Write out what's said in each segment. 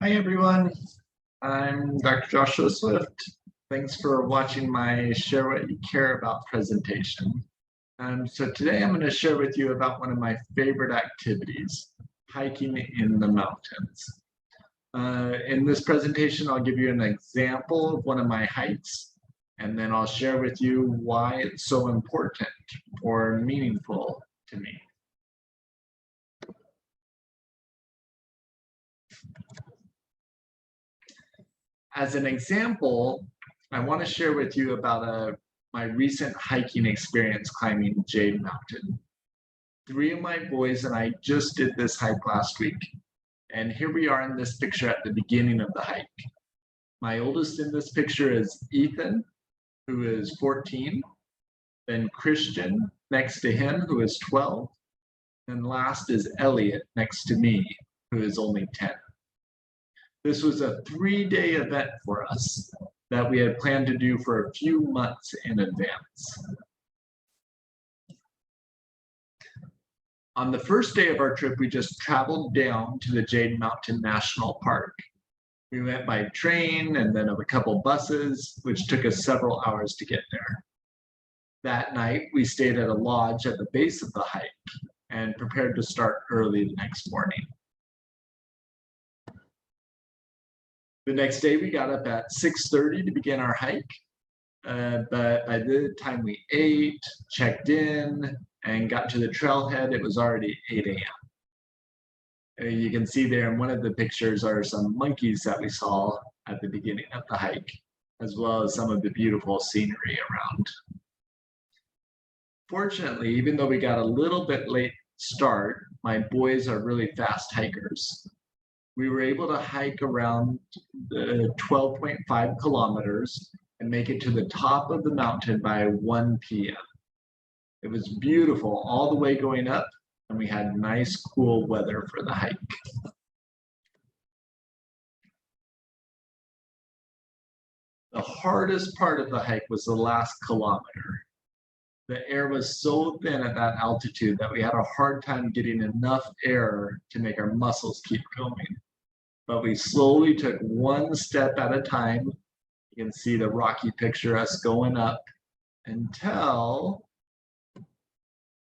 Hi everyone, I'm Dr. Joshua Swift. Thanks for watching my Share What You Care About presentation. So today I'm going to share with you about one of my favorite activities, hiking in the mountains. In this presentation, I'll give you an example of one of my hikes, and then I'll share with you why it's so important or meaningful to me. As an example, I want to share with you about my recent hiking experience climbing Jade Mountain. 3 of my boys and I just did this hike last week, and here we are in this picture at the beginning of the hike. My oldest in this picture is Ethan, who is 14, then Christian next to him, who is 12, and last is Elliot next to me, who is only 10. This was a 3-day event for us that we had planned to do for a few months in advance. On the first day of our trip, we just traveled down to the Jade Mountain National Park. We went by train and then a couple buses, which took us several hours to get there. That night, we stayed at a lodge at the base of the hike and prepared to start early the next morning. The next day, we got up at 6:30 to begin our hike, but by the time we ate, checked in, and got to the trailhead, it was already 8 a.m. You can see there in one of the pictures are some monkeys that we saw at the beginning of the hike, as well as some of the beautiful scenery around. Fortunately, even though we got a little bit late start, my boys are really fast hikers. We were able to hike around the 12.5 kilometers and make it to the top of the mountain by 1 p.m. It was beautiful all the way going up, and we had nice cool weather for the hike. The hardest part of the hike was the last kilometer. The air was so thin at that altitude that we had a hard time getting enough air to make our muscles keep going. But we slowly took one step at a time. You can see the rocky picture us going up until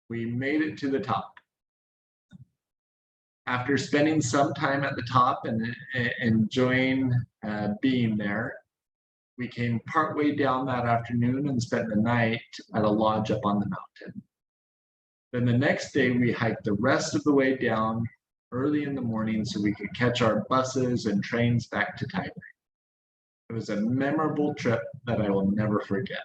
we made it to the top. After spending some time at the top and enjoying being there, we came partway down that afternoon and spent the night at a lodge up on the mountain. Then the next day, we hiked the rest of the way down early in the morning so we could catch our buses and trains back to Taipei. It was a memorable trip that I will never forget.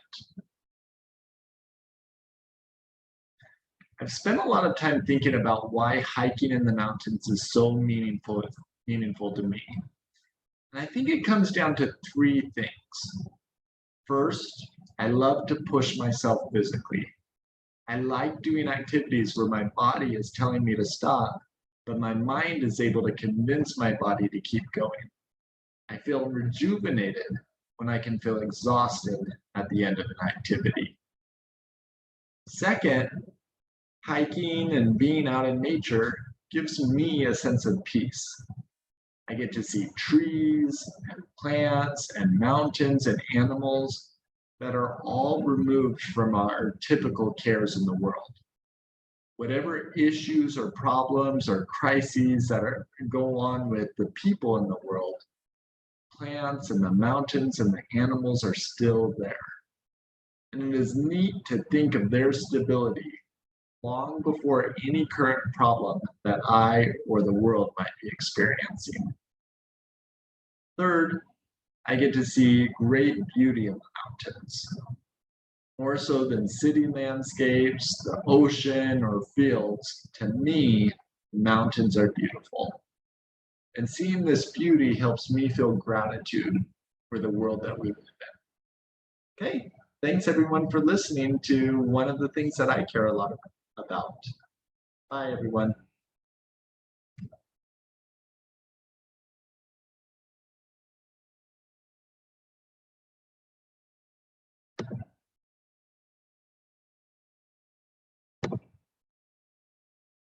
I've spent a lot of time thinking about why hiking in the mountains is so meaningful to me. And I think it comes down to 3 things. First, I love to push myself physically. I like doing activities where my body is telling me to stop, but my mind is able to convince my body to keep going. I feel rejuvenated when I can feel exhausted at the end of an activity. Second, hiking and being out in nature gives me a sense of peace. I get to see trees and plants and mountains and animals that are all removed from our typical cares in the world. Whatever issues or problems or crises that go on with the people in the world, plants and the mountains and the animals are still there. And it is neat to think of their stability long before any current problem that I or the world might be experiencing. Third, I get to see great beauty in the mountains. More so than city landscapes, the ocean, or fields, to me, mountains are beautiful. And seeing this beauty helps me feel gratitude for the world that we live in. Okay, thanks everyone for listening to one of the things that I care a lot about. Bye everyone.